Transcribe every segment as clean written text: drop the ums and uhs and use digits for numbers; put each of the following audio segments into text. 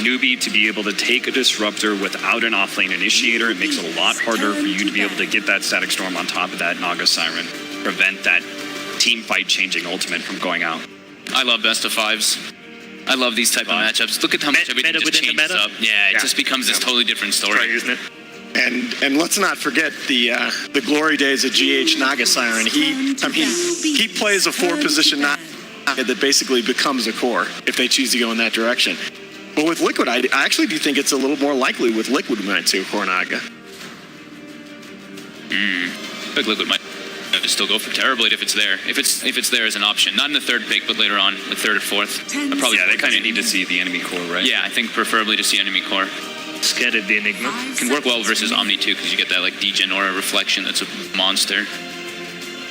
NewBee to be able to take a disruptor without an offlane initiator. It makes it a lot harder for you to be able to get that Static Storm on top of that Naga Siren, prevent that team fight changing ultimate from going out. I love best of fives. I love these type of matchups. Look at how much everything just changes up. Yeah, it just becomes this totally different story. Right, isn't it? And let's not forget the glory days of GH Naga Siren. He plays a 4-position Naga that basically becomes a core if they choose to go in that direction. But with Liquid, I actually do think it's a little more likely with Liquid we might see a core Naga. Big Liquid might still go for Terrorblade if it's there. If it's there as an option, not in the third pick, but later on, the third or fourth. Probably, yeah, they kind of need to see the enemy core, right? Yeah, I think preferably to see enemy core. Scared of the Enigma. Can work well versus Omni too, because you get that like degen aura reflection. That's a monster.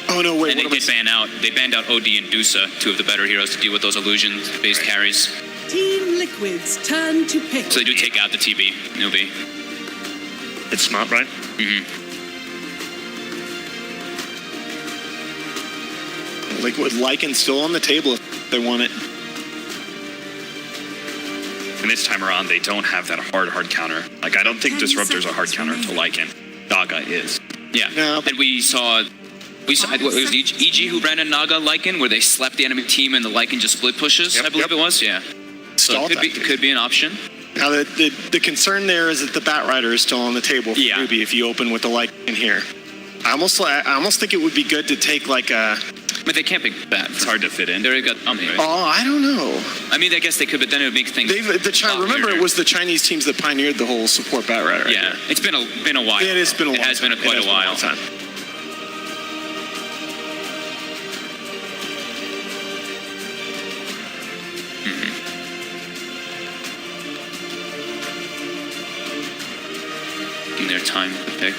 Oh no, wait. And they banned out OD and Dusa, two of the better heroes, to deal with those illusion-based carries. Team Liquid's turn to pick. So they do take out the TB, NewBee. It's smart, right? Liquid Lycan still on the table if they want it. And this time around, they don't have that hard counter. Like, I don't think Disruptor's a hard counter to Lycan. Naga is. Yeah, no. And we saw what, it was EG who ran a Naga Lycan, where they slept the enemy team and the Lycan just split pushes, I believe it was, yeah. So it could be an option. Now, the concern there is that the Batrider is still on the table for NewBee if you open with the Lycan here. I almost think it would be good to take like a... But they can't pick that. It's hard to fit in. They already got Omni, right? Oh, I don't know. I mean, I guess they could, but then it would make things... Remember, it was the Chinese teams that pioneered the whole support Batrider. Right? Yeah, it's been a while. It has been a while. It has been quite a while. In their time to pick.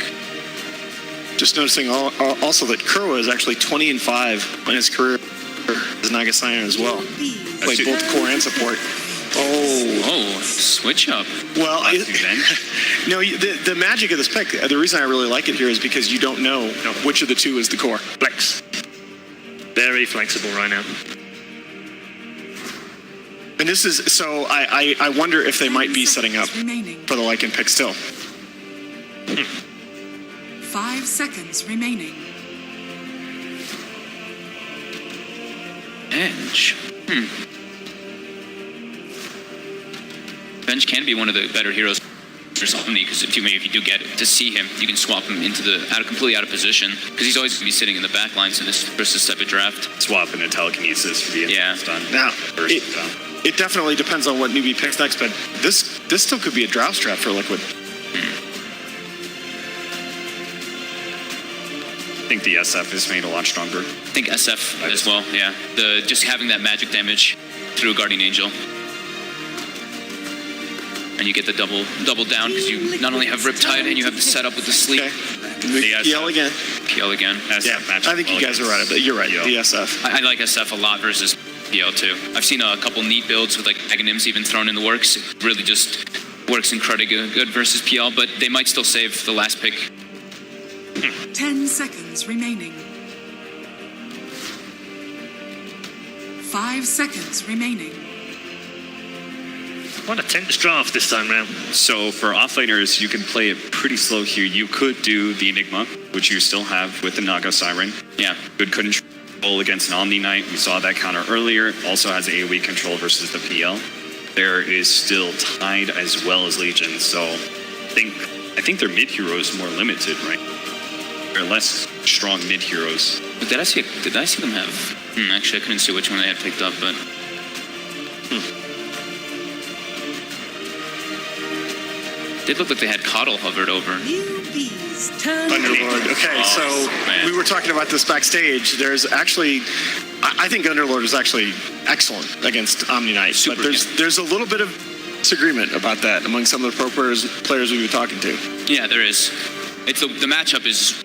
Just noticing also that Kurwa is actually 20-5 in his career as Naga Siren as well. Played both core and support. Oh, switch up. Well, no, the magic of this pick, the reason I really like it here is because you don't know which of the two is the core. Flex. Very flexible right now. And this is, so I wonder if they might be setting up for the Lycan pick still. 5 seconds remaining. Bench. Bench can be one of the better heroes for Omni, because if you do get to see him, you can swap him into completely out of position, because he's always going to be sitting in the back lines in this versus type of draft. Swap into telekinesis for the stun. Now, it definitely depends on what NewBee picks next, but this still could be a drought strat for Liquid. I think the SF is made a lot stronger. I think SF as well, yeah. Just having that magic damage through a Guardian Angel. And you get the double down, because you not only have Riptide and you have the setup with the sleep. Okay. PL again. PL again. I think you guys are right. You're right, the SF. I like SF a lot versus PL too. I've seen a couple neat builds with like Aghanims even thrown in the works. It really just works incredibly good versus PL, but they might still save the last pick. 10 seconds remaining. 5 seconds remaining. What a tense draft this time round. So for offlaners, you can play it pretty slow here. You could do the Enigma, which you still have with the Naga Siren. Yeah. Good control against an Omni Knight. We saw that counter earlier. Also has AoE control versus the PL. There is still Tide as well as Legion. So I think their mid hero is more limited, right? They're less strong mid heroes. But did I see them have? Actually, I couldn't see which one they had picked up, but. Did look like they had Coddle hovered over. NewBee's turn. Underlord. Okay, so we were talking about this backstage. There's actually, I think Underlord is actually excellent against Omni Knight. But there's a little bit of disagreement about that among some of the pro players we've been talking to. Yeah, there is. It's the matchup is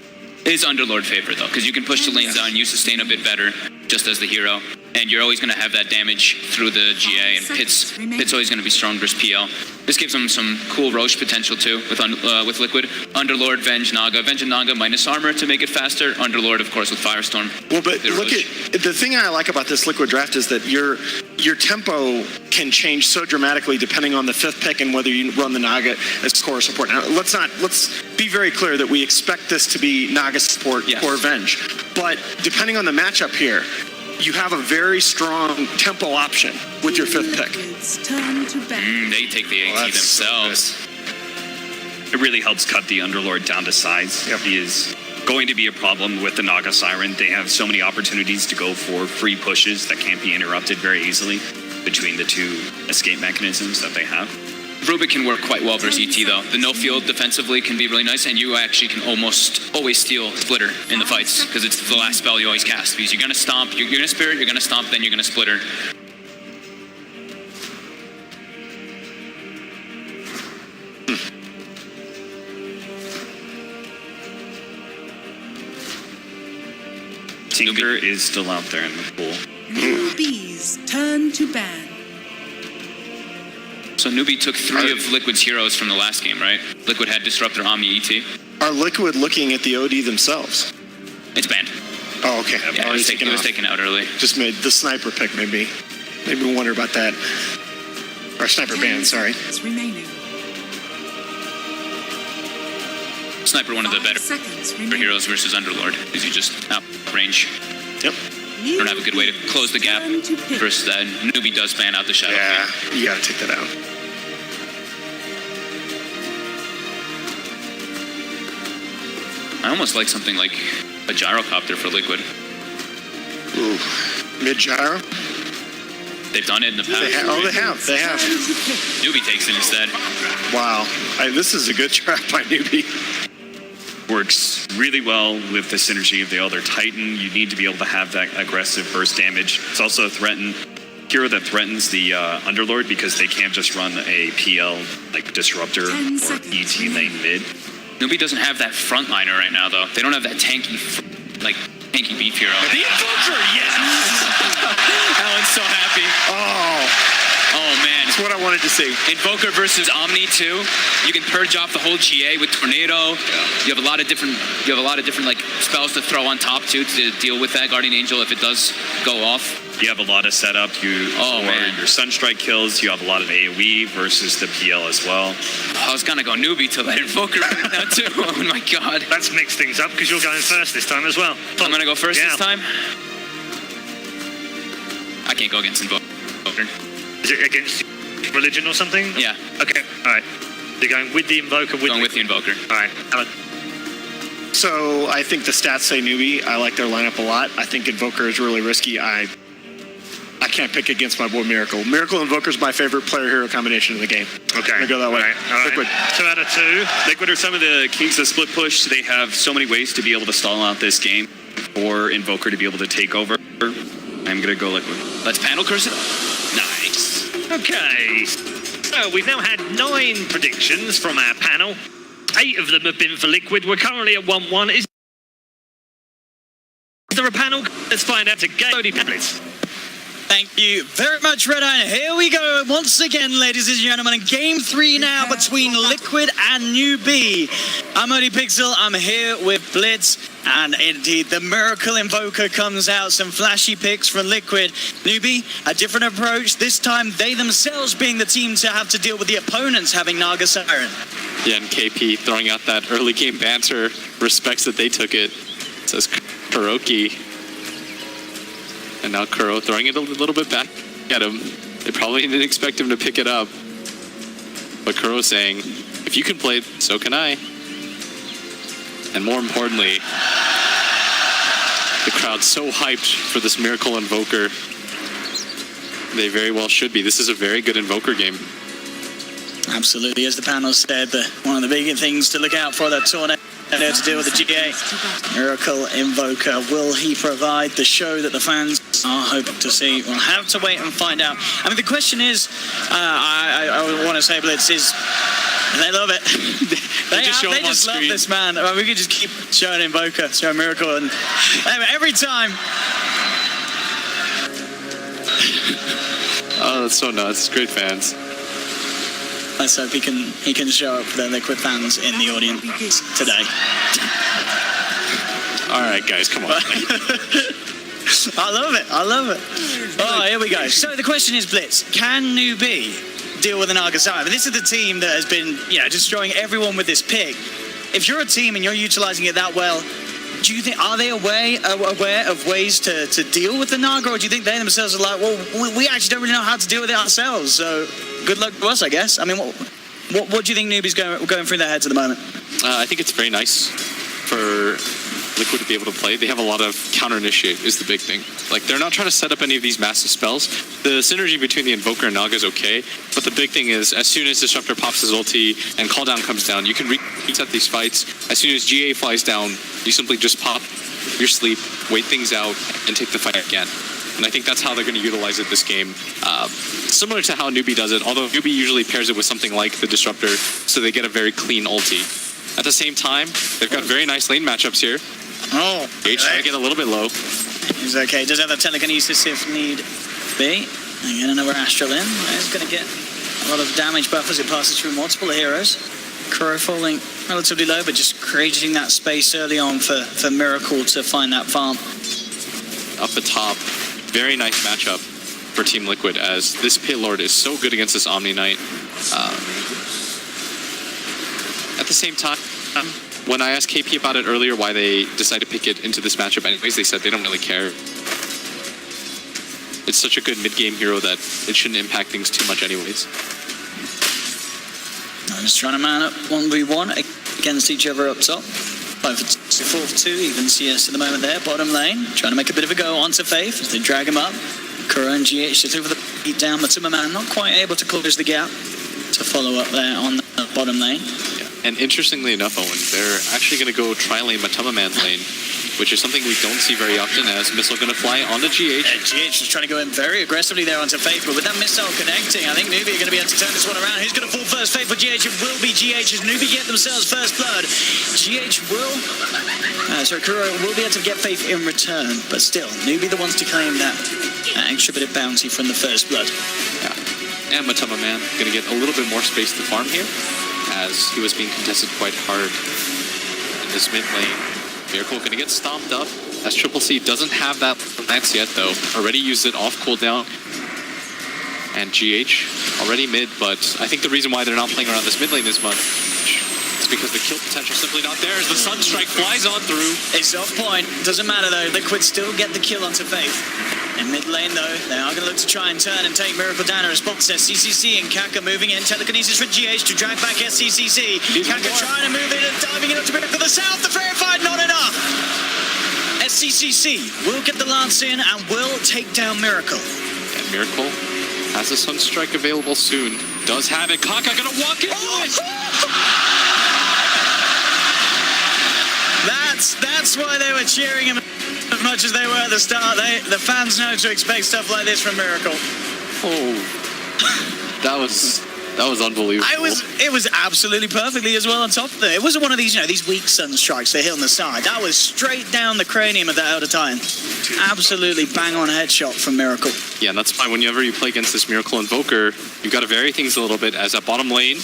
Underlord favorite though, because you can push the lanes down, you sustain a bit better just as the hero. and you're always going to have that damage through the GA, and Pit's always going to be strong versus PL. This gives them some cool Roche potential too with Liquid. Underlord, Venge, Naga. Venge and Naga minus armor to make it faster. Underlord, of course, with Firestorm. Well, but The look Roche. at the thing I like about this Liquid draft is that your tempo can change so dramatically depending on the fifth pick and whether you run the Naga as core support. Now, let's be very clear that we expect this to be Naga support Yes. or Venge, but depending on the matchup here, you have a very strong tempo option with your fifth pick. Liquid's turn to ban. They take the AT that's so themselves. It really helps cut the Underlord down to size. Yep. He is going to be a problem with the Naga Siren. They have so many opportunities to go for free pushes that can't be interrupted very easily between the two escape mechanisms that they have. Rubik can work quite well versus ET though. The no field defensively can be really nice, and you actually can almost always steal Splitter in the fights because it's the last spell you always cast. Because you're gonna stomp, you're gonna spirit, you're gonna stomp, then you're gonna Splitter. Tinker is still out there in the pool. NewBee's turn to ban. So NewBee took 3 of Liquid's heroes from the last game, right? Liquid had Disruptor, Omni, ET. Are Liquid looking at the OD themselves? It's banned. Oh, okay. Yeah, it was taken out early. Just made the sniper pick maybe wonder about that. Or sniper ban, sorry. Seconds remaining. Sniper, one of the 5 better seconds remaining. heroes versus Underlord, because you just out range. Yep. Don't have a good way to close the gap Turn to pick. versus that. NewBee does ban out the Shadow Yeah, Fiend. you gotta take that out. I almost like something like a gyrocopter for Liquid. Ooh. Mid gyro? They've done it in the past. They have. They have. Turn to pick. NewBee takes it instead. Wow. This is a good draft by NewBee. Works really well with the synergy of the other Titan. You need to be able to have that aggressive burst damage. It's also a hero that threatens the Underlord because they can't just run a PL like Disruptor 10 or seconds ET lane mid. NewBee doesn't have that frontliner right now, though. They don't have that tanky beef hero. The Invoker, yes! Alan's so happy. Oh man. That's what I wanted to see. Invoker versus Omni too. You can purge off the whole GA with Tornado. You have a lot of different like spells to throw on top too to deal with that Guardian Angel if it does go off. You have a lot of setup. For your Sunstrike kills. You have a lot of AoE versus the PL as well. I was gonna go NewBee to that Invoker now too. Oh my god. Let's mix things up because you're going first this time as well. I'm gonna go first Yeah. this time. I can't go against Invoker. Is it against religion or something? Yeah, Okay, all right. You're going with the Invoker. going with the Invoker. All right, Alan. So I think the stats say NewBee. I like their lineup a lot. I think Invoker is really risky. I can't pick against my boy Miracle. Miracle Invoker is my favorite player-hero combination in the game. Okay. I'm gonna go that way. All right. Liquid. 2 out of 2. Liquid are some of the kings of split push. They have so many ways to be able to stall out this game for Invoker to be able to take over. I'm gonna go Liquid. Let's panel curse it. Nice. Okay. So we've now had 9 predictions from our panel. 8 of them have been for Liquid. We're currently at 1-1. Is there a panel? Let's find out together. Please. Thank you very much, Red Eye. Here we go once again, ladies and gentlemen. Game 3 now between Liquid and NewBee. I'm Only Pixel. I'm here with Blitz. And indeed, the Miracle Invoker comes out. Some flashy picks from Liquid. NewBee, a different approach. This time, they themselves being the team to have to deal with the opponents having Naga Siren. Yeah, and KP throwing out that early game banter, respects that they took it. Says Kuroki. And now Kuro throwing it a little bit back at him. They probably didn't expect him to pick it up. But Kuro saying, if you can play it, so can I. And more importantly, the crowd's so hyped for this Miracle Invoker. They very well should be. This is a very good Invoker game. Absolutely, as the panel said, one of the big things to look out for that Tornado to deal with the GA. Miracle Invoker, will he provide the show that the fans are hoping to see? We'll have to wait and find out. I mean, the question is, I want to say, Blitz, is they love it. They just love this man. I mean, we could just keep showing Invoker, showing Miracle, and every time. Oh, that's so nuts. Great fans. Let's hope he can show up for the Liquid fans in the audience today. All right, guys, come on. I love it. Oh, here we go. So the question is, Blitz, can NewBee deal with an Naga Siren? This is the team that has been, destroying everyone with this pick. If you're a team and you're utilizing it that well, do you think, are they aware of ways to deal with the Naga, or do you think they themselves are like, well, we actually don't really know how to deal with it ourselves, so good luck to us, I guess? I mean, what do you think NewBee's going through their heads at the moment? I think it's very nice for Liquid to be able to play. They have a lot of counter initiate is the big thing. Like, they're not trying to set up any of these massive spells. The synergy between the Invoker and Naga is okay, but the big thing is as soon as Disruptor pops his ulti and Call Down comes down, you can reset these fights. As soon as GA flies down, you simply just pop your sleep, wait things out, and take the fight again. And I think that's how they're going to utilize it this game. Similar to how NewBee does it, although NewBee usually pairs it with something like the Disruptor, so they get a very clean ulti. At the same time, they've got very nice lane matchups here. Oh, H trying to get a little bit low. He's okay. Does have that telekinesis if need be. Again, another Astral in. He's going to get a lot of damage buff as it passes through multiple heroes. Kuro falling relatively low, but just creating that space early on for Miracle to find that farm. Up the top, very nice matchup for Team Liquid, as this Pit Lord is so good against this Omni Knight. At the same time, when I asked KP about it earlier, why they decided to pick it into this matchup anyways, they said they don't really care. It's such a good mid-game hero that it shouldn't impact things too much anyways. I'm just trying to man up 1v1 against each other up top. 5-4-2, even CS at the moment there, bottom lane. Trying to make a bit of a go onto Faith as they drag him up. Kuro and GH just over the beat down. Matuma Man not quite able to close the gap to follow up there on the bottom lane. And interestingly enough, Owen, they're actually going to go tri-lane Matuma Man's lane, which is something we don't see very often, as Missile going to fly onto GH. Yeah, GH is trying to go in very aggressively there onto Faith, but with that missile connecting, I think NewBee are going to be able to turn this one around. Who's going to fall first? Faith for GH? It will be GH as NewBee get themselves first blood. GH will... Kuro will be able to get Faith in return, but still, NewBee the ones to claim that extra bit of bounty from the first blood. Yeah. And Matuma Man going to get a little bit more space to farm here, as he was being contested quite hard in this mid lane. Miracle going to get stomped up, as Triple C doesn't have that lance yet though. Already used it off cooldown. And GH already mid, but I think the reason why they're not playing around this mid lane as much is because the kill potential simply not there, as the Sunstrike flies on through. It's off point, doesn't matter though, Liquid still get the kill onto Faith. In mid lane though, they are going to look to try and turn and take Miracle down in response there. CCC and Kaka moving in, telekinesis for GH to drag back SCCC. Kaka trying to move in and diving in to Miracle to the south, the verified not enough. SCCC will get the lance in and will take down Miracle. And Miracle has a Sunstrike available soon. Does have it. Kaka going to walk into it. That's why they were cheering him as much as they were at the start. The fans know to expect stuff like this from Miracle. Oh, that was unbelievable. It was absolutely perfectly as well on top of it. It wasn't one of these, these weak Sunstrikes they hit on the side. That was straight down the cranium of that Elder Titan. Absolutely bang on headshot from Miracle. Yeah, and that's why whenever you play against this Miracle Invoker, you've got to vary things a little bit, as at bottom lane,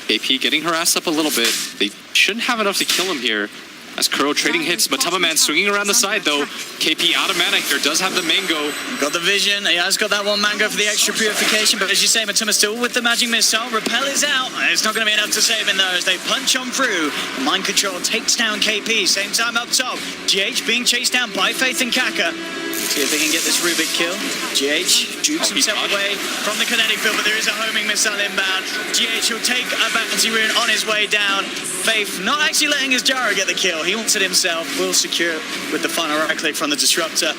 AP getting harassed up a little bit. They shouldn't have enough to kill him here, as Kuro trading hits. Matuma Man swinging around the side though. KP out of mana here, does have the mango. Got the vision, he has got that one mango for the extra purification, but as you say, Matuma still with the magic missile. Repel is out, it's not going to be enough to save him though, as they punch on through. Mind Control takes down KP, same time up top. GH being chased down by Faith and Kaka. See if they can get this Rubik kill. GH jukes himself away from the kinetic field, but there is a homing missile inbound. GH will take a bounty rune on his way down. Faith not actually letting his Jara get the kill. He wants it himself, will secure with the final right click from the Disruptor.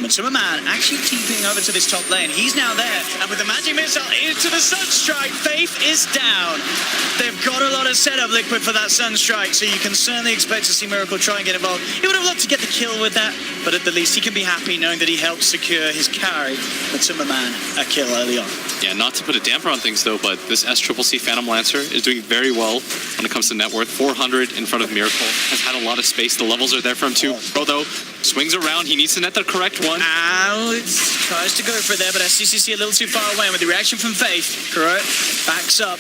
Matuma Man actually TPing over to this top lane. He's now there, and with the magic missile into the Sunstrike, Faith is down. They've got a lot of setup, Liquid, for that Sunstrike, so you can certainly expect to see Miracle try and get involved. He would have loved to get the kill with that, but at the least he can be happy knowing that he helped secure his carry, Matuma Man, a kill early on. Yeah, not to put a damper on things though, but this SCCC Phantom Lancer is doing very well when it comes to net worth. 400 in front of Miracle. Has had a lot of space. The levels are there for him too. Pro though, swings around. He needs to net the correct one. Alex tries to go for it there, but SCCC a little too far away. And with the reaction from Faith, Kuro backs up.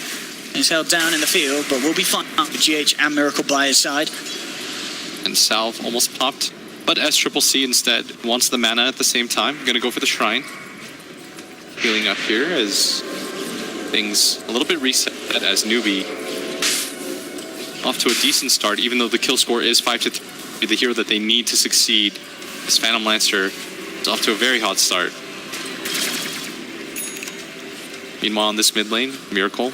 He's held down in the field, but will be fine with GH and Miracle by his side. And Salve almost popped, but SCCC instead wants the mana at the same time. Gonna go for the Shrine. Healing up here as things a little bit reset as NewBee off to a decent start, even though the kill score is 5-3. The hero that they need to succeed, this Phantom Lancer, is off to a very hot start. Meanwhile, in this mid lane, Miracle,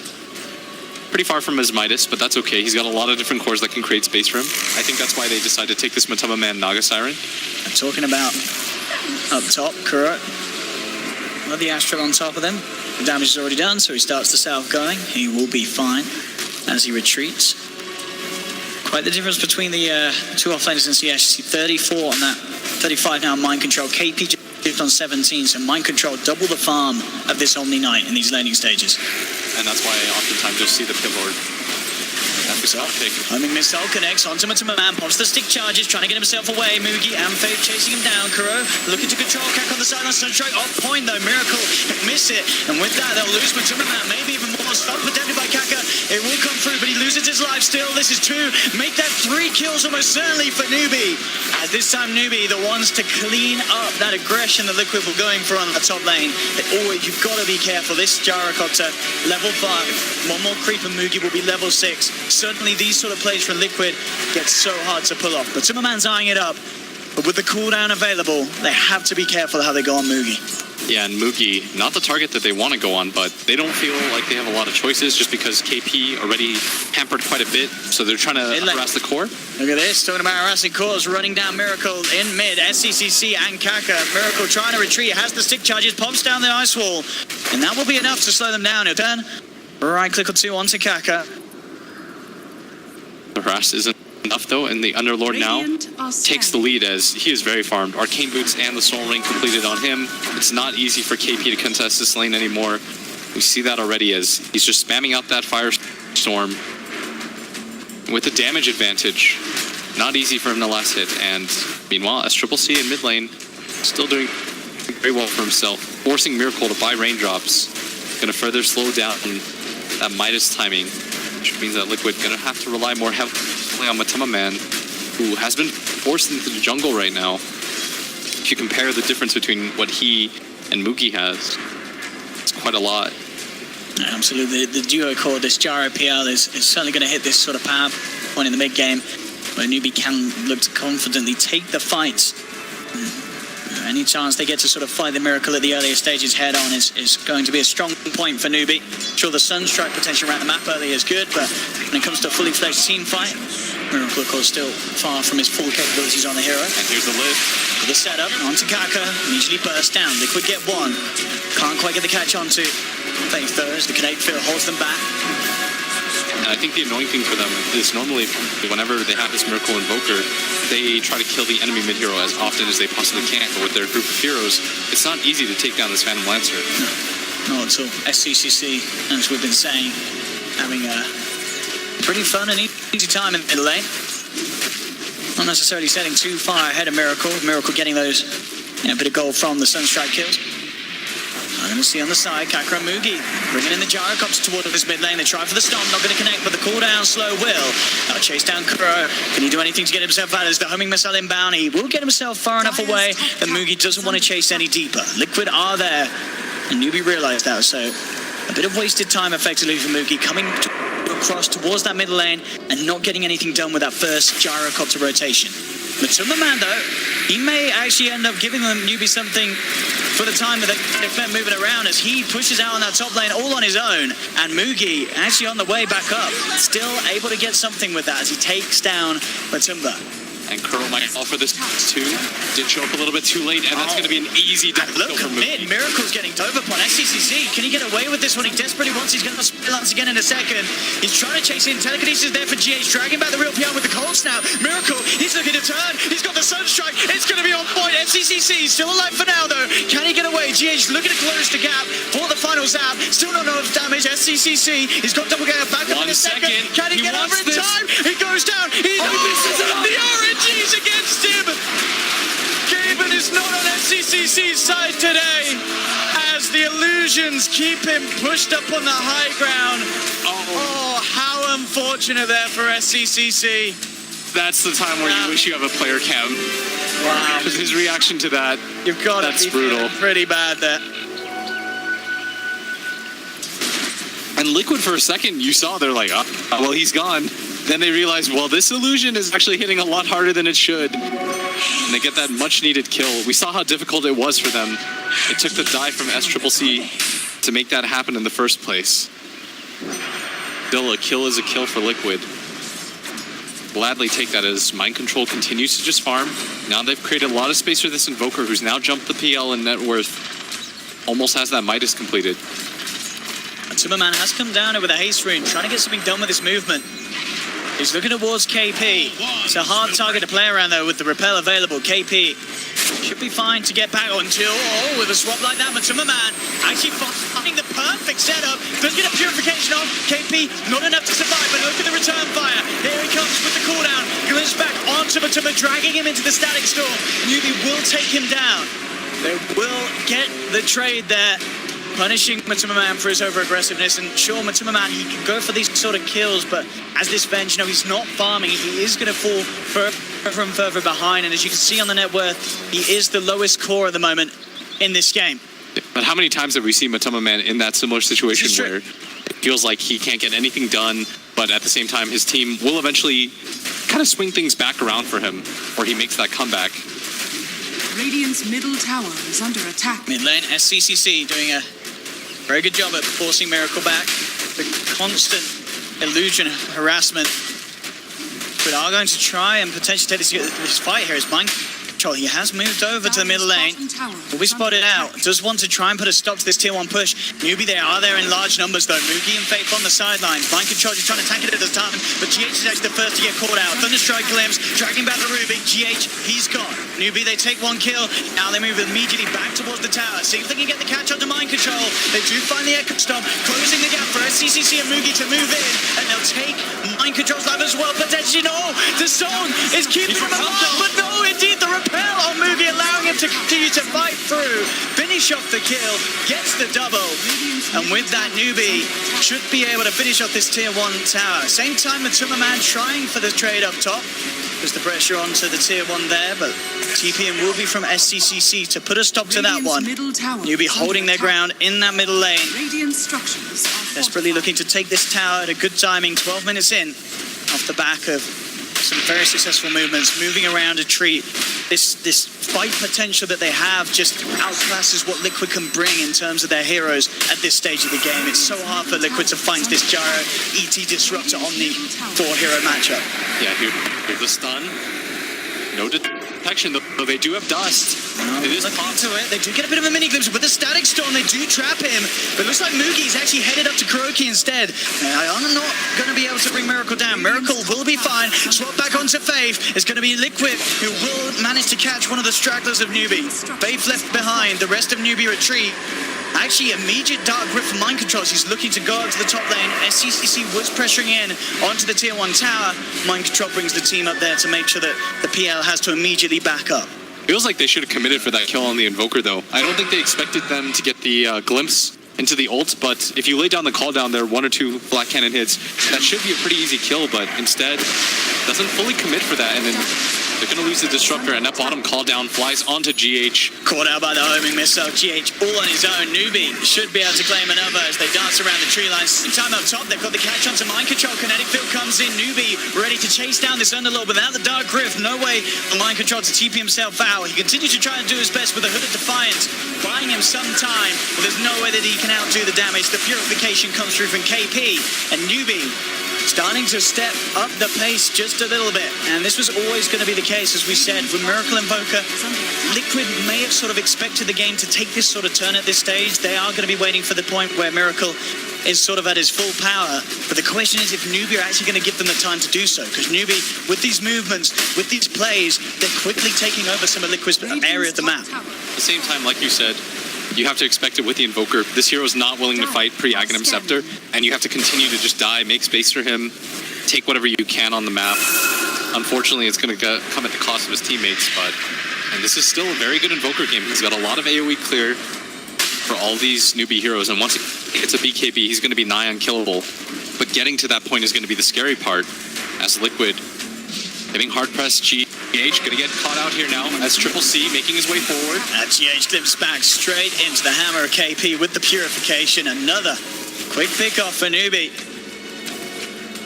pretty far from his Midas, but that's okay. He's got a lot of different cores that can create space for him. I think that's why they decided to take this Matama Man Naga Siren. I'm talking about up top, Kuro. The Astral on top of them. The damage is already done, so he starts the south going. He will be fine as he retreats. Quite the difference between the two offlaners in CS. 34 on that, 35 now Mind Control. KP just on 17, so Mind Control double the farm of this Omni Knight in these laning stages. And that's why oftentimes you'll see the Pit Lord. Homing missile connects onto Man, pops the stick charges, trying to get himself away. Mugi and Faith chasing him down. Kuro looking to control Kaka on the sideline. Sunstrike off point though. Miracle miss it, and with that they'll lose Man. Maybe even more. Stop protected by Kaka. It will come through, but he loses his life still. This is 2. Make that 3 kills almost certainly for NewBee. As this time NewBee the ones to clean up that aggression that Liquid were going for on the top lane. You've got to be careful. This Gyrocopter level 5. One more creep and Mugi will be level 6. Certainly these sort of plays from Liquid get so hard to pull off. But Timmerman's eyeing it up. But with the cooldown available, they have to be careful how they go on Mugi. Yeah, and Mugi, not the target that they want to go on, but they don't feel like they have a lot of choices just because KP already hampered quite a bit, so they're trying to harass the core. Look at this, talking about harassing cores, running down Miracle in mid, SCCC and Kaka. Miracle trying to retreat, has the stick charges, pops down the ice wall, and that will be enough to slow them down. He'll turn, right click or 2 onto Kaka. The harass isn't enough though, and the Underlord now takes the lead as he is very farmed. Arcane Boots and the Soul Ring completed on him. It's not easy for KP to contest this lane anymore. We see that already as he's just spamming out that Firestorm with the damage advantage. Not easy for him to last hit, and meanwhile SCCC in mid lane still doing very well for himself, forcing Miracle to buy raindrops. Gonna further slow down that Midas timing, which means that Liquid gonna have to rely more heavily on Matama Man, who has been forced into the jungle right now. If you compare the difference between what he and Mugi has, it's quite a lot. Absolutely, the duo core, this Gyro PL is certainly going to hit this sort of power point in the mid game, where NewBee can look to confidently take the fights. Any chance they get to sort of fight the Miracle at the earlier stages head on is going to be a strong point for NewBee. Sure, the Sunstrike potential around the map early is good, but when it comes to a fully fledged team fight, Miracle, of course, still far from his full capabilities on the hero. And here's the lift. The setup onto Kaka, immediately burst down. Liquid get 1. Can't quite get the catch onto Faith though, as the Kinetic Field holds them back. And I think the annoying thing for them is normally whenever they have this Miracle Invoker, they try to kill the enemy mid-hero as often as they possibly can. But with their group of heroes, it's not easy to take down this Phantom Lancer. No, not at all. SCCC, as we've been saying, having a pretty fun and easy time in the middle lane. Not necessarily setting too far ahead of Miracle. Miracle getting those, a bit of gold from the Sunstrike kills. I'm going to see on the side, Kaka and Mugi bringing in the Gyrocopter toward this mid lane. They try for the stomp, not going to connect, but the cooldown slow will. Now chase down Kuro. Can he do anything to get himself out? As the homing missile inbound, he will get himself far enough away that Mugi doesn't want to chase any deeper. Liquid are there, and NewBee realized that, so a bit of wasted time effectively for Mugi coming across towards that middle lane and not getting anything done with that first Gyrocopter rotation. Matuma Man, though, he may actually end up giving them NewBee something for the time that they've spent moving around as he pushes out on that top lane all on his own, and Mugi actually on the way back up, still able to get something with that as he takes down Matumba. And Kuro might fall for this too. Did show up a little bit too late, and that's going to be an easy death Look, kill for commit. Mookie. Miracle's getting dove upon. SCCC, can he get away with this one? He desperately wants. He's going to balance again in a second. He's trying to chase in. Telekinesis there for GH, dragging back the real PL with the cold snap. Miracle, he's looking to turn. He's got the Sunstrike. It's going to be on point. SCCC still alive for now, though. Can he get away? GH looking to close the gap for the final zap. Still not enough damage. SCCC, he's got double gear back up in a second. Can he get over in time? He goes down. He misses it. The RNG's against him. Gaben is not on SCCC's side today, as the illusions keep him pushed up on the high ground. Oh, how unfortunate there for SCCC. That's the time where you wish you have a player cam. Wow. Because his reaction to that, You've got that's to be brutal. pretty bad there. And Liquid for a second, you saw they're like, oh, well, he's gone. Then they realize, well, this illusion is actually hitting a lot harder than it should. And they get that much needed kill. We saw how difficult it was for them. It took the dive from SCCC to make that happen in the first place. Still, a kill is a kill for Liquid. Gladly take that as Mind Control continues to just farm. Now they've created a lot of space for this Invoker, who's now jumped the PL in net worth. Almost has that Midas completed. Timmerman has come down here with a haste rune, trying to get something done with his movement. He's looking towards KP. It's a hard target to play around, though, with the repel available. KP should be fine to get back onto. Oh, with a swap like that, but Timmerman actually finding the perfect setup. Does get a purification on. KP, not enough to survive, but look at the return fire. Here he comes with the cooldown. Glimpse back onto Matuma, dragging him into the static storm. NewBee will take him down. They will get the trade there, punishing Matuma Man for his over-aggressiveness. And sure, Matuma Man, he can go for these sort of kills, but as this Venge, he's not farming. He is going to fall further and further behind. And as you can see on the net worth, he is the lowest core at the moment in this game. But how many times have we seen Matuma Man in that similar situation where it feels like he can't get anything done, but at the same time, his team will eventually kind of swing things back around for him, or he makes that comeback. Radiant's middle tower is under attack. Mid lane, SCCC doing a very good job at forcing Miracle back. The constant illusion harassment. But are going to try and potentially take this fight here. Is Mind Control. He has moved over to the middle lane. Will be spotted out. Does want to try and put a stop to this tier 1 push. NewBee, they are there in large numbers, though. Moogie and Faith on the sidelines. Mind Control is trying to tank it at the time, but GH is actually the first to get caught out. Thunderstrike glimpse, dragging back the Ruby. GH, he's gone. NewBee, they take 1 kill. Now they move immediately back towards the tower. See if they can get the catch onto Mind Control. They do find the Echo Stomp, closing the gap for SCCC and Moogie to move in, and they'll take Mind Control's life as well. Potentially, no! The zone is keeping him alive, but no, indeed, the repel on Moogie, allowing him to continue to fight through. Finish off the kill, gets the double, and with that, NewBee should be able to finish off this tier 1 tower. Same time, Matuma Man trying for the trade up top. There's the pressure onto the tier 1 there, but TPM will be from SCCC to put a stop to that one. NewBee holding their ground in that middle lane. Desperately looking to take this tower at a good timing, 12 minutes in, off the back of some very successful movements, moving around a tree. This fight potential that they have just outclasses what Liquid can bring in terms of their heroes at this stage of the game. It's so hard for Liquid to find this Gyro ET Disruptor on the 4-hero matchup. Yeah, here's the stun. No detection, though they do have dust. It is Looking into it. They do get a bit of a mini glimpse with the static storm. They do trap him, but it looks like Moogie's actually headed up to Kuroki instead. I'm not going to be able to bring Miracle down. Miracle will be fine. Swap back onto Faith. It's going to be Liquid who will manage to catch one of the stragglers of NewBee. Faith left behind. The rest of NewBee retreat. Actually, immediate Dark Grip from Mind Controls. He's looking to go up to the top lane. SCCC was pressuring in onto the tier 1 tower. Mind Control brings the team up there to make sure that the PL has to immediately back up. Feels like they should have committed for that kill on the Invoker, though. I don't think they expected them to get the glimpse into the ult, but if you lay down the call down there, 1 or 2 Black Cannon hits, that should be a pretty easy kill, but instead doesn't fully commit for that, and then they're going to lose the Disruptor, and that bottom call down flies onto GH. Caught out by the homing missile. GH all on his own. NewBee should be able to claim another as they dance around the tree lines. Same time up top, they've got the catch onto Mind Control. Kinetic Field comes in. NewBee ready to chase down this Underlord without the Dark Griff. No way for Mind Control to TP himself out. He continues to try and do his best with the Hood of Defiance, buying him some time, but there's no way that he can outdo the damage. The purification comes through from KP, and NewBee starting to step up the pace just a little bit. And this was always going to be the case, as we said, with Miracle Invoker. Liquid may have sort of expected the game to take this sort of turn at this stage. They are going to be waiting for the point where Miracle is sort of at his full power. But the question is if NewBee are actually going to give them the time to do so. Because NewBee, with these movements, with these plays, they're quickly taking over some of Liquid's area of the map. At the same time, like you said, you have to expect it with the Invoker. This hero is not willing to fight pre-Aghanim Scepter, and you have to continue to just die, make space for him, take whatever you can on the map. Unfortunately, it's going to come at the cost of his teammates, and this is still a very good Invoker game. He's got a lot of AoE clear for all these NewBee heroes, and once he gets a BKB, he's going to be nigh unkillable. But getting to that point is going to be the scary part, as Liquid getting hard-pressed. GH going to get caught out here now as Triple C making his way forward. GH limps back straight into the hammer of KP with the Purification. Another quick pick-off for NewBee.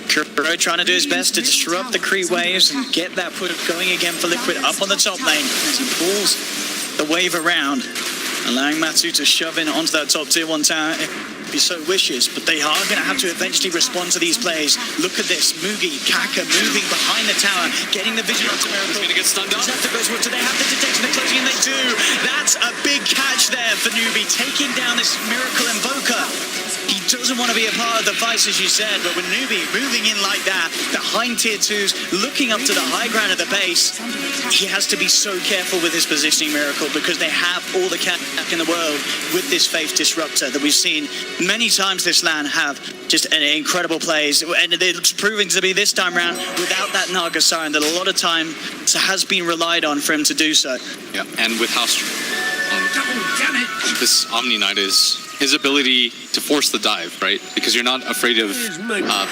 Kuro trying to do his best to disrupt the creep waves and get that put going again for Liquid up on the top lane as he pulls the wave around, allowing Matsu to shove in onto that top tier 1 tower if he so wishes. But they are going to have to eventually respond to these plays. Look at this, Mugi, Kaka moving behind the tower, getting the vision onto Miracle. He's going to get stunned up. Do they have the detection? They're closing in, they do. That's a big catch there for NewBee, taking down this Miracle Invoker. He doesn't want to be a part of the fights, as you said, but with NewBee moving in like that, behind tier 2s, looking up to the high ground of the base, he has to be so careful with his positioning, Miracle, because they have all the cap in the world with this Faith Disruptor that we've seen many times this LAN have just an incredible plays, and it's proving to be this time around without that Naga Siren that a lot of time has been relied on for him to do so. Yeah, and with how strong this Omni Knight is, his ability to force the dive, right? Because you're not afraid of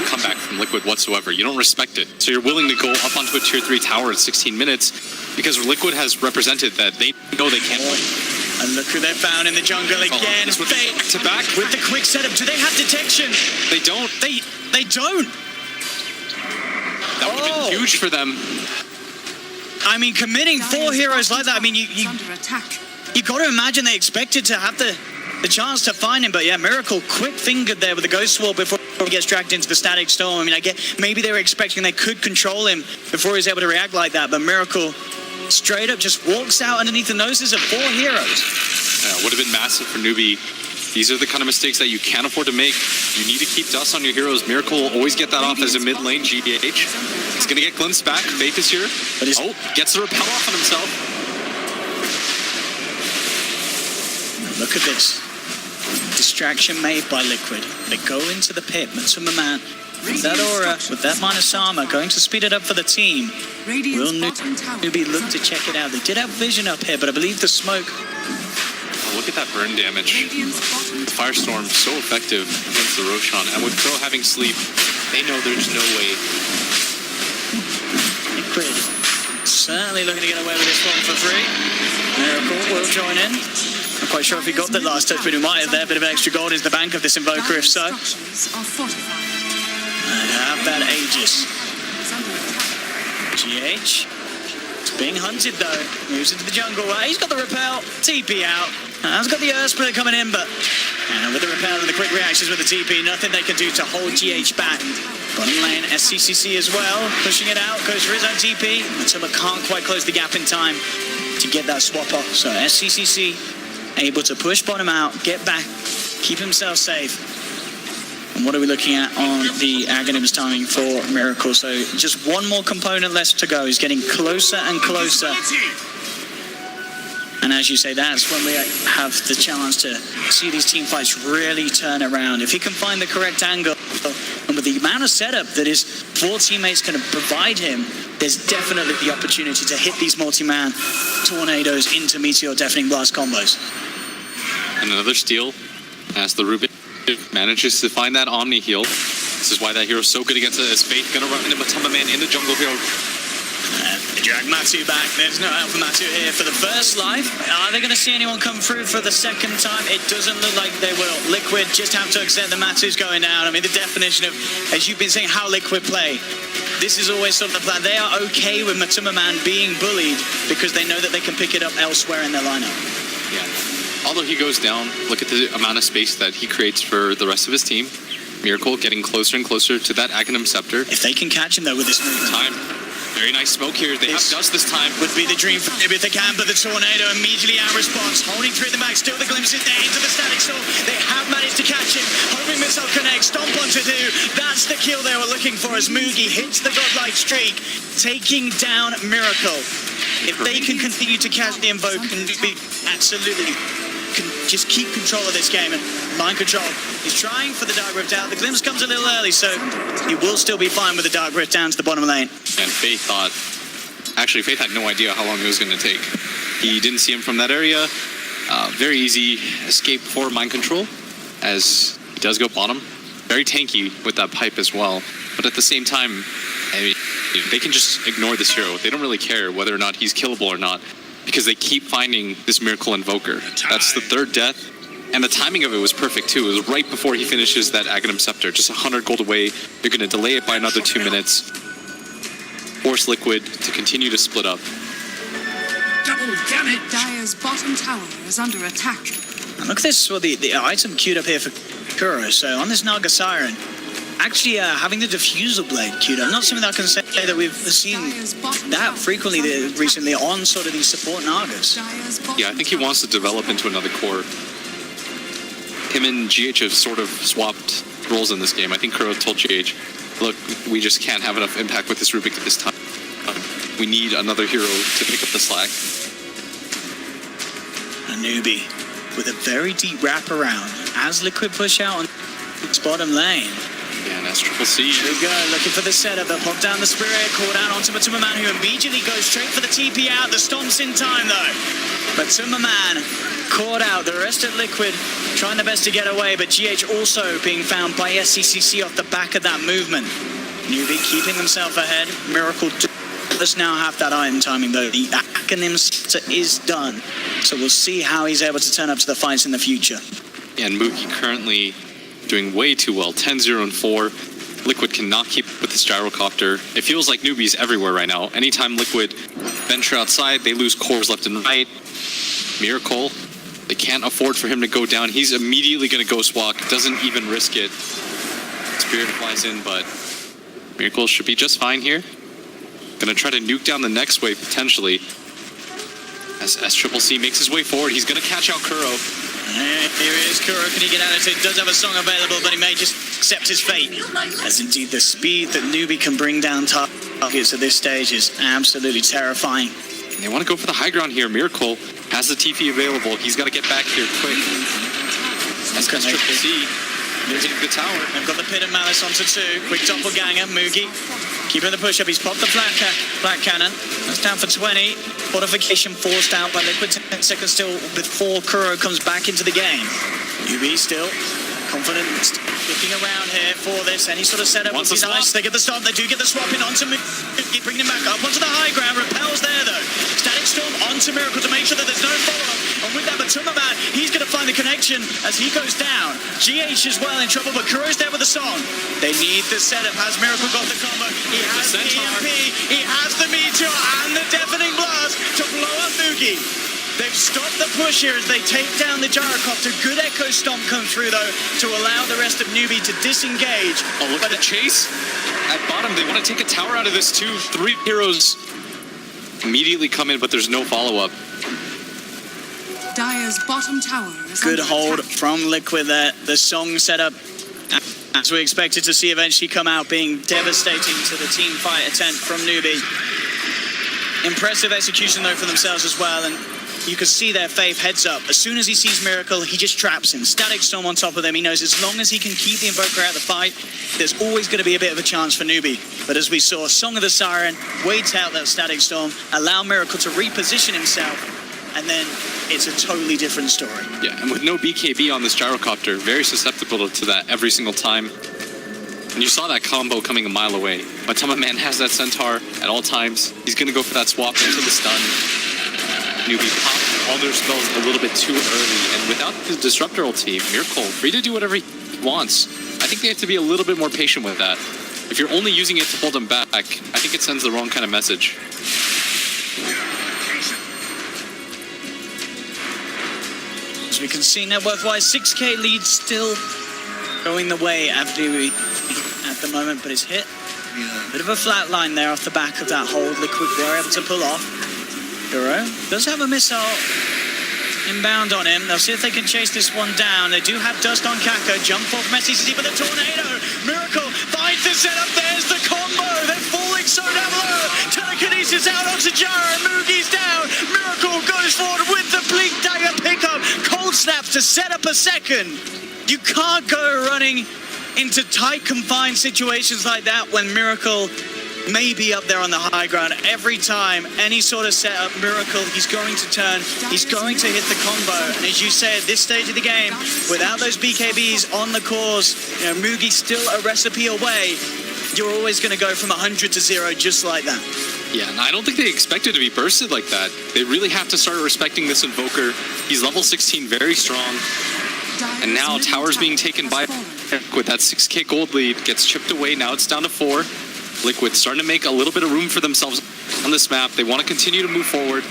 comeback from Liquid whatsoever. You don't respect it. So you're willing to go up onto a tier 3 tower at 16 minutes because Liquid has represented that they know they can't win. And look who they found in the jungle again. Back to back with the quick setup. Do they have detection? They don't. They don't. That would have been huge for them. I mean, committing 4 heroes like that, I mean, you got to imagine they expected to have the chance to find him, but yeah, Miracle quick-fingered there with the Ghost Sword before he gets dragged into the Static Storm. I mean, I get maybe they were expecting they could control him before he was able to react like that, but Miracle straight up just walks out underneath the noses of 4 heroes. Yeah, would have been massive for NewBee. These are the kind of mistakes that you can't afford to make. You need to keep dust on your heroes. Miracle will always get that off as a mid lane GH. He's going to get glimpsed back. Faith is here. But gets the repel off on himself. Look at this. Distraction made by Liquid. They go into the pit. Matsuma Man, with that aura, with that minus armor, going to speed it up for the team. Will NewBee look to check it out? They did have vision up here, but I believe the smoke. Oh, look at that burn damage. The Firestorm so effective against the Roshan, and with Crow having sleep, they know there's no way. Liquid certainly looking to get away with this one for free. Miracle will join in. Not quite sure if he got the last touch, but he might have there. Bit of extra gold is the bank of this Invoker, if so. I have that Aegis. GH. It's being hunted, though. Moves into the jungle. He's got the repel. TP out. Has got the Earth Split coming in, but with the repel and the quick reactions with the TP, nothing they can do to hold GH back. Bottom lane, SCCC as well. Pushing it out. Goes for his own TP. Matsuma can't quite close the gap in time to get that swap off. So SCCC able to push bottom out, get back, keep himself safe. And what are we looking at on the Aghanim's timing for Miracle? So just one more component left to go. He's getting closer and closer. And as you say, that's when we have the chance to see these team fights really turn around. If he can find the correct angle, and with the amount of setup that his 4 teammates can provide him, there's definitely the opportunity to hit these multi-man tornadoes into Meteor Deafening Blast combos. And another steal as the Rubik manages to find that Omni heal. This is why that hero's so good against it, as Faith gonna run into Matsuma Man in the jungle here. They drag Matsu back. There's no help for Matsu here for the first life. Are they going to see anyone come through for the second time? It doesn't look like they will. Liquid just have to accept that Matsu's going down. I mean, the definition of, as you've been saying, how Liquid play. This is always sort of the plan. They are okay with Matsuma Man being bullied because they know that they can pick it up elsewhere in their lineup. Yeah. Although he goes down, look at the amount of space that he creates for the rest of his team. Miracle getting closer and closer to that Aghanim Scepter. If they can catch him though with this movement, Time. Very nice smoke here. They have dust this time. would be the dream for Newbee if they can, but the Tornado immediately out response, holding through the back, still the glimpses there into the Static Storm. They have managed to catch him. Homing missile connects, stomp onto two. That's the kill they were looking for as Mugi hits the godlike streak, taking down Miracle. If they can continue to catch the Invoke, and Newbee absolutely can just keep control of this game and mind control. He's trying for the Dark Rift out. The glimpse comes a little early, so he will still be fine with the Dark Rift down to the bottom lane. And Faith had no idea how long it was going to take. He didn't see him from that area. Very easy escape for mind control, as he does go bottom. Very tanky with that pipe as well. But at the same time, I mean, they can just ignore this hero. They don't really care whether or not he's killable or not, because they keep finding this Miracle Invoker. That's the third death. And the timing of it was perfect too. It was right before he finishes that Aghanim Scepter. Just 100 gold away. You're going to delay it by another 2 minutes. Force Liquid to continue to split up. Double damage. Dire's bottom tower is under attack. And look at this, well, the item queued up here for Kuro. So on this Naga Siren, actually having the Diffusal Blade queued up. Not something that I can say that we've seen that frequently recently on sort of these support Nagas. Yeah, I think he wants to develop into another core. Him and GH have sort of swapped roles in this game. I think Kuro told GH, look, we just can't have enough impact with this Rubik at this time. We need another hero to pick up the slack. A Newbee with a very deep wraparound as Liquid push out on its bottom lane. Yeah, and that's Triple C. Here we go, looking for the setup. They'll pop down the Spirit, call down onto Matuma Man, who immediately goes straight for the TP out. The Stomp's in time, though. Matuma Man caught out. The rest of Liquid trying their best to get away, but GH also being found by SCCC off the back of that movement. Newbee keeping himself ahead. Miracle does now have that item timing, though. The Aghanim Scepter is done, so we'll see how he's able to turn up to the fights in the future. Yeah, and Mugi currently doing way too well. 10-0-4. Liquid cannot keep up with this gyrocopter. It feels like Newbee's everywhere right now. Anytime Liquid venture outside, they lose cores left and right. Miracle, they can't afford for him to go down. He's immediately going to Ghost Walk. Doesn't even risk it. Spirit flies in, but Miracle should be just fine here. Going to try to nuke down the next wave, potentially. As Triple C makes his way forward, he's going to catch out Kuro. Here is Kuro. Can he get out of it? Does have a song available, but he may just accept his fate. As indeed the speed that Newbee can bring down targets at this stage is absolutely terrifying. They want to go for the high ground here. Miracle has the TP available. He's got to get back here quick. That's Triple C hitting the tower. They've got the Pit of Malice onto two. Quick doppelganger. Mugi keeping the push up. He's popped the black cannon. That's down for 20. Fortification forced out by Liquid. 10 seconds still before Kuro comes back into the game. NewBee still confident, looking around here for this. Any sort of setup would be nice. They get the stop. They do get the swap in onto Mugi, bringing him back up onto the high ground. Repels there though. Static Storm onto Miracle to make sure that there's no follow-up. And with that Matuma Man, he's going to find the connection as he goes down. GH is well in trouble, but Kuro's there with the song. They need the setup. Has Miracle got the combo? He has the EMP, he has the Meteor and the Deafening Blast to blow up Mugi. They've stopped the push here as they take down the gyrocopter. Good Echo Stomp come through, though, to allow the rest of NewBee to disengage. Oh, look at the chase. At bottom, they want to take a tower out of this, too. 3 heroes immediately come in, but there's no follow-up. Dire's bottom tower is Good under hold attack. from Liquid there. The song setup, as we expected to see eventually come out, being devastating to the team fight attempt from NewBee. Impressive execution, though, for themselves as well, and you can see their faith heads up. As soon as he sees Miracle, he just traps him. Static Storm on top of them. He knows as long as he can keep the Invoker out of the fight, there's always going to be a bit of a chance for NewBee. But as we saw, Song of the Siren waits out that Static Storm, allow Miracle to reposition himself, and then it's a totally different story. Yeah, and with no BKB on this gyrocopter, very susceptible to that every single time. And you saw that combo coming a mile away. Matuma Man has that Centaur at all times. He's going to go for that swap into the stun. NewBee popped all their spells a little bit too early, and without the Disruptor ulti, Miracle free to do whatever he wants. I think they have to be a little bit more patient with that. If you're only using it to hold them back, I think it sends the wrong kind of message. As we can see, net worth-wise, 6k lead still going the way of NewBee at the moment, but it's hit. Bit of a flat line there off the back of that hold. Liquid were able to pull off. Kuro does have a missile inbound on him. They'll see if they can chase this one down. They do have dust on Kako. Jump off Messi City, but the tornado. Miracle finds the setup. There's the combo. They're falling so down low. Telekinesis out onto Jaro. Mugi's down. Miracle goes forward with the Blink Dagger pickup. Cold Snap to set up a second. You can't go running into tight, confined situations like that when Miracle may be up there on the high ground. Every time, any sort of setup, Miracle, he's going to turn, he's going to hit the combo. And as you say, at this stage of the game, without those BKBs on the cores, you know, Mugi's still a recipe away. You're always going to go from 100 to 0 just like that. Yeah, and I don't think they expected to be bursted like that. They really have to start respecting this Invoker. He's level 16, very strong. And now Tower's being taken by with that 6k gold lead, gets chipped away. Now it's down to 4. Liquid starting to make a little bit of room for themselves on this map. They want to continue to move forward.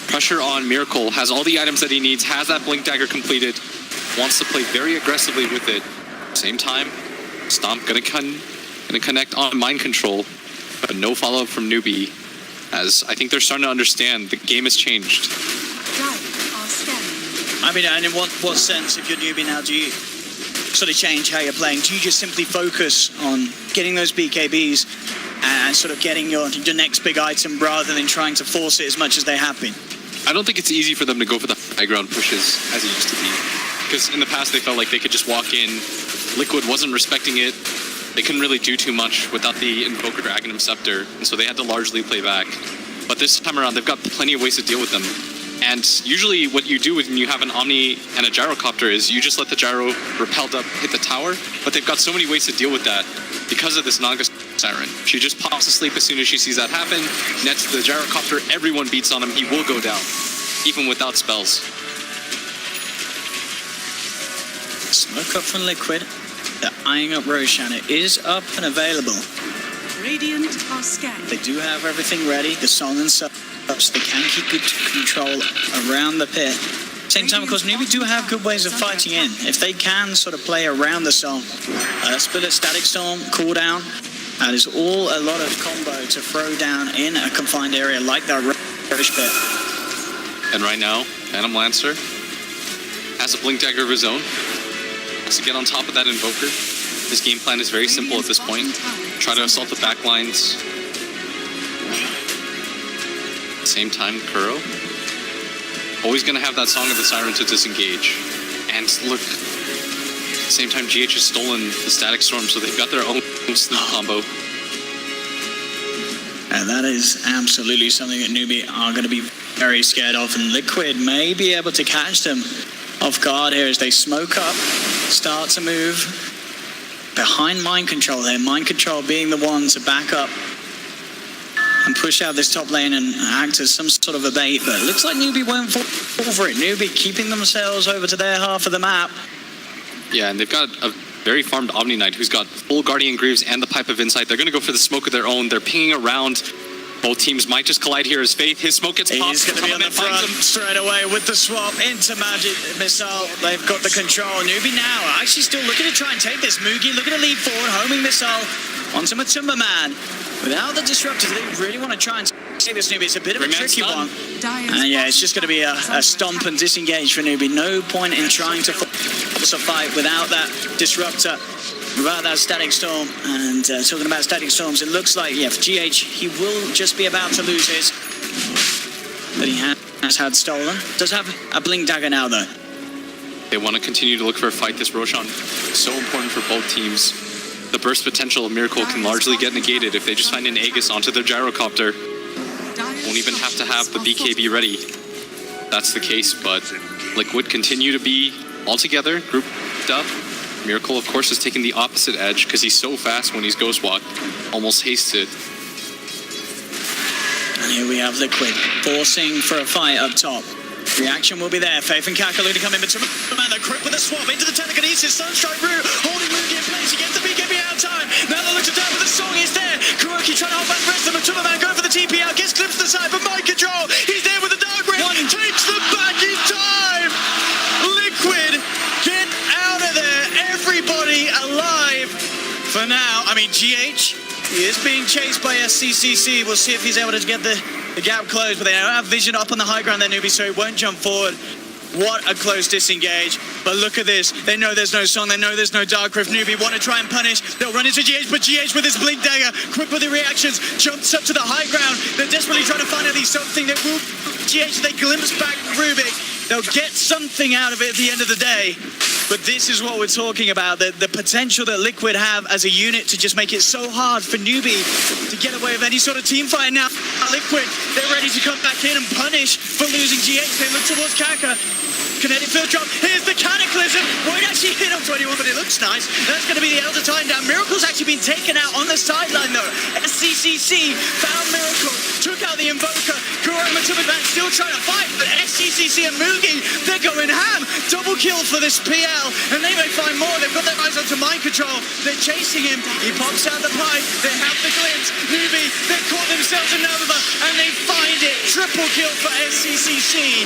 Pressure on Miracle, has all the items that he needs, has that Blink Dagger completed, wants to play very aggressively with it. Same time, Stomp gonna connect on Mind Control, but no follow-up from NewBee, as I think they're starting to understand the game has changed. I mean, and in what sense, if you're NewBee now, do you sort of change how you're playing? Do you just simply focus on getting those BKBs and sort of getting your next big item rather than trying to force it as much as they have been? I don't think it's easy for them to go for the high ground pushes as it used to be. Because in the past they felt like they could just walk in. Liquid wasn't respecting it. They couldn't really do too much without the Invoker Dragon Scepter, and so they had to largely play back. But this time around, they've got plenty of ways to deal with them. And usually what you do when you have an Omni and a Gyrocopter is you just let the Gyro repelled up hit the tower, but they've got so many ways to deal with that because of this Naga Siren. She just pops asleep as soon as she sees that happen, nets the Gyrocopter, everyone beats on him, he will go down, even without spells. Smoke up from Liquid. They're eyeing up Roshan. It is up and available. Radiant are scanning. They do have everything ready. The song and stuff, so they can keep good control around the pit. Same time, of course, NewBee do have good ways of fighting in. If they can sort of play around the song, split Static Storm, cooldown, that is all a lot of combo to throw down in a confined area like that Rosh pit. And right now, Phantom Lancer has a Blink Dagger of his own. To get on top of that Invoker. His game plan is very simple at this point. Try to assault the back lines. Same time, Kuro. Always going to have that Song of the Siren to disengage. And look, same time GH has stolen the Static Storm, so they've got their own sleep combo. And that is absolutely something that NewBee are going to be very scared of, and Liquid may be able to catch them off guard here as they smoke up, start to move behind Mind Control there. Mind Control being the one to back up and push out this top lane and act as some sort of a bait, but it looks like NewBee won't fall for it. NewBee keeping themselves over to their half of the map. Yeah, and they've got a very farmed Omni Knight who's got full Guardian Greaves and the Pipe of Insight. They're going to go for the smoke of their own. They're pinging around. Both teams might just collide here as Faith. His smoke gets popped. He's going to be on the front straight away with the swap into Magic Missile. They've got the control. NewBee now actually still looking to try and take this. Mugi looking to lead forward, homing Missile onto Matumba Man. Without the disruptor, they really want to try and take this NewBee. It's a bit of a tricky one. And yeah, it's just going to be a stomp and disengage for NewBee. No point in trying to force a fight without that disruptor. Without that Static Storm, and talking about Static Storms, it looks like, yeah, for GH, he will just be about to lose his, that he has had stolen. Does have a Blink Dagger now, though. They want to continue to look for a fight. This Roshan is so important for both teams. The burst potential of Miracle can largely get negated if they just find an Aegis onto their Gyrocopter. Won't even have to have the BKB ready. That's the case, but Liquid continue to be all together, grouped up. Miracle, of course, is taking the opposite edge because he's so fast when he's Ghost Walk. Almost hasted. And here we have Liquid forcing for a fight up top. Reaction will be there. Faith and Kakalu to come in, but man, the crit with a swap into the telekinesis. Sunstrike Rue holding Mugi in place. He gets the BKB out of time. Now they look to down, but the song is there. Kuroki trying to hold back the rest of the Matumba Man going for the TP out. Gets clipped to the side, but Mind Control. He's there with the Dark Ring. Takes them back in time. Liquid, get out of there. Everybody GH is being chased by SCCC. We'll see if he's able to get the gap closed, but they don't have vision up on the high ground there, NewBee, so he won't jump forward. What a close disengage. But look at this. They know there's no song. They know there's no Dark Rift. NewBee want to try and punish. They'll run into GH, but GH with his Blink Dagger, quick with the reactions, jumps up to the high ground. They're desperately trying to find at least something that will GH. They glimpse back Rubik. They'll get something out of it at the end of the day. But this is what we're talking about, the potential that Liquid have as a unit to just make it so hard for NewBee to get away with any sort of team fight. Now, Liquid, they're ready to come back in and punish for losing GH. They look towards Kaka. Kinetic field drop. Here's the Cataclysm. Won't actually hit onto anyone, but it looks nice. That's going to be the Elder Time down. Miracle's actually been taken out on the sideline, though. SCCC found Miracle, took out the Invoker. Kuro and Matsumaban still trying to fight, but SCCC and Mugi, they're going ham. Double kill for this PL, and they may find more. They've got their eyes onto mind control. They're chasing him. He pops out the pipe. They have the glimpse. NewBee, they caught themselves a Nova, and they find it. Triple kill for SCCC.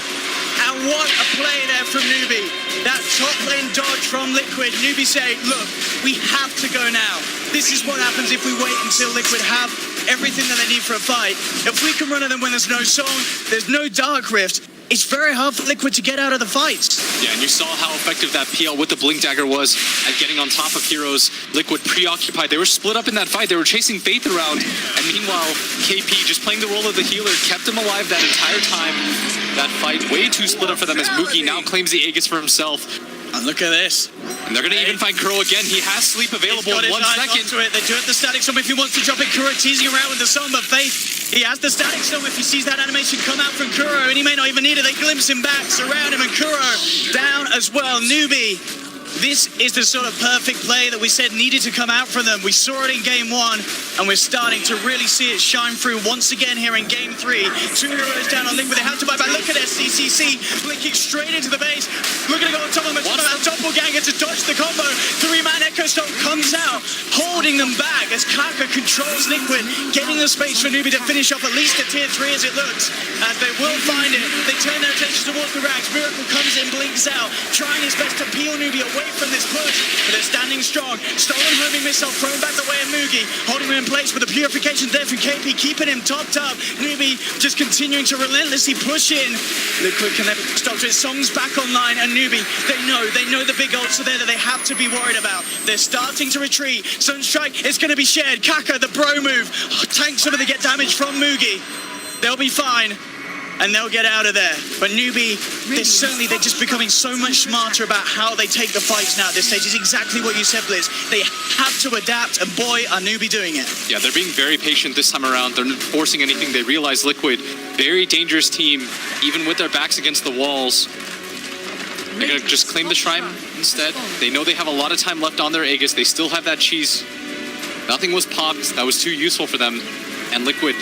And what a play there from NewBee. That top lane dodge from Liquid. NewBee saying, look, we have to go now. This is what happens if we wait until Liquid have everything that they need for a fight. If we can run at them when there's no song, there's no Dark Rift, it's very hard for Liquid to get out of the fights. Yeah, and you saw how effective that PL with the Blink Dagger was at getting on top of heroes. Liquid preoccupied. They were split up in that fight. They were chasing Faith around. And meanwhile, KP, just playing the role of the healer, kept him alive that entire time. That fight way too split up for them as Mugi now claims the Aegis for himself. And look at this. And they're going to even find Kuro again. He has sleep available in 1 second. They do it the static storm if he wants to drop it. Kuro teasing around with the song, but Faith, he has the static storm if he sees that animation come out from Kuro, and he may not even need it. They glimpse him back, surround him, and Kuro down as well. NewBee, this is the sort of perfect play that we said needed to come out from them. We saw it in game 1, and we're starting to really see it shine through once again here in game 3. 2 heroes down on Liquid. They have to buy back. Look at SCCC blinking straight into the base. Looking to go on top of them. Doppelganger to dodge the combo. 3-man Echo Stone comes out, holding them back as Kaka controls Liquid, getting the space for NewBee to finish off at least a tier 3 as it looks. As they will find it, they turn their attention towards the racks. Miracle comes in, blinks out, trying his best to peel NewBee away from this push, but they're standing strong. Stolen homing missile thrown back the way of Mugi, holding him in place with the purification there from KP, keeping him topped up. NewBee just continuing to relentlessly push in. Liquid can never stop to it. Song's back online, and NewBee, they know the big ults are there that they have to be worried about. They're starting to retreat. Sunstrike is going to be shared. Kaka, the bro move. Tanks some of the get damage from Mugi. They'll be fine. And they'll get out of there. But NewBee, they're just becoming so much smarter about how they take the fights now at this stage. It's exactly what you said, Blizz. They have to adapt, and boy, are NewBee doing it. Yeah, they're being very patient this time around. They're not forcing anything. They realize Liquid, very dangerous team, even with their backs against the walls. They're going to just claim the Shrine instead. They know they have a lot of time left on their Aegis. They still have that cheese. Nothing was popped. That was too useful for them. And Liquid,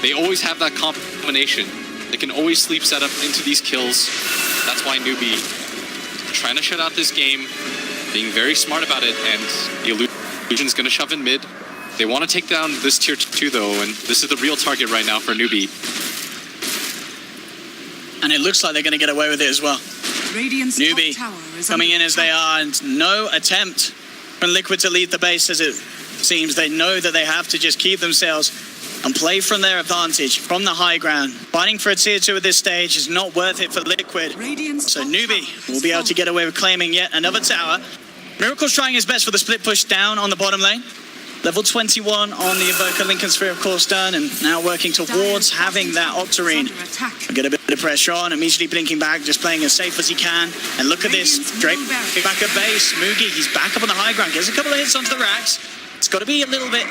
they always have that combination. They can always sleep set up into these kills. That's why NewBee trying to shut out this game, being very smart about it, and the Illusion's going to shove in mid. They want to take down this tier 2 though, and this is the real target right now for NewBee. And it looks like they're going to get away with it as well. NewBee coming in as they are, and no attempt from Liquid to lead the base as it seems. They know that they have to just keep themselves and play from their advantage, from the high ground. Fighting for a tier 2 at this stage is not worth it for Liquid. So NewBee will be able to get away with claiming yet another tower. Miracle's trying his best for the split push down on the bottom lane. Level 21 on the Evoker. Lincoln Sphere, of course, done, and now working towards having that Octarine. Get a bit of pressure on, immediately blinking back, just playing as safe as he can. And look at this, Drake back at base. Mugi, he's back up on the high ground, gets a couple of hits onto the racks. It's got to be a little bit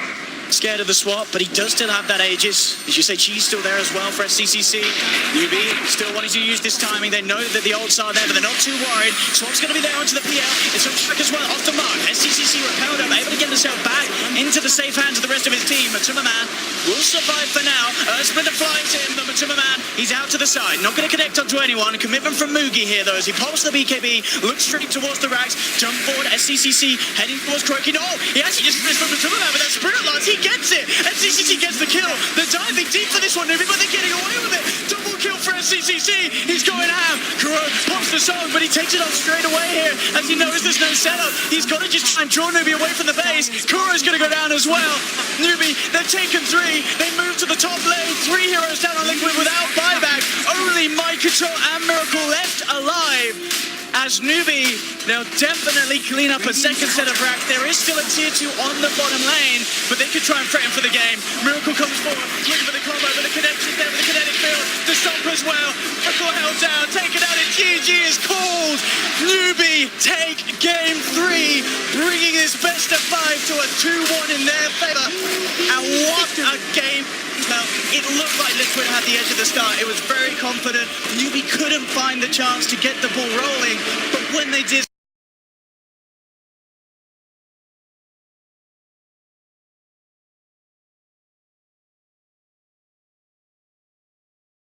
scared of the swap, but he does still have that Aegis. As you say, Chi's still there as well for SCCC. NewBee still wanting to use this timing. They know that the ults are there, but they're not too worried. Swap's going to be there onto the PL. It's on track as well, off the mark. SCCC repelled up, able to get himself back into the safe hands of the rest of his team. Matsumaman will survive for now. Splinter flies in, but Matsumaman, he's out to the side. Not going to connect onto anyone. Commitment from Mugi here, though, as he pops the BKB, looks straight towards the racks, jump forward, SCCC heading towards Croaky. No, he actually just missed from Matsumaman with that Spirit Lance. He gets it. SCCC gets the kill. They're diving deep for this one, NewBee, but they're getting away with it. Double kill for SCCC. He's going ham. Kuro pops the zone, but he takes it off straight away here as he knows there's no setup. He's got to just try and draw NewBee away from the base. Kuro's going to go down as well. NewBee, they've taken 3. They move to the top lane. 3 heroes down on Liquid without buyback. Only Mind Control and Miracle left alive. As NewBee, they'll definitely clean up a second set of racks. There is still a tier 2 on the bottom lane, but they could try and threaten for the game. Miracle comes forward, looking for the combo, but the connection's there with the kinetic field. The stomp as well. Miracle held down, take it out, and GG is called. NewBee take game 3, bringing his best of 5 to a 2-1 in their favor. And what a game. Well, it looked like Liquid had the edge at the start. It was very confident. NewBee couldn't find the chance to get the ball rolling, but when they did...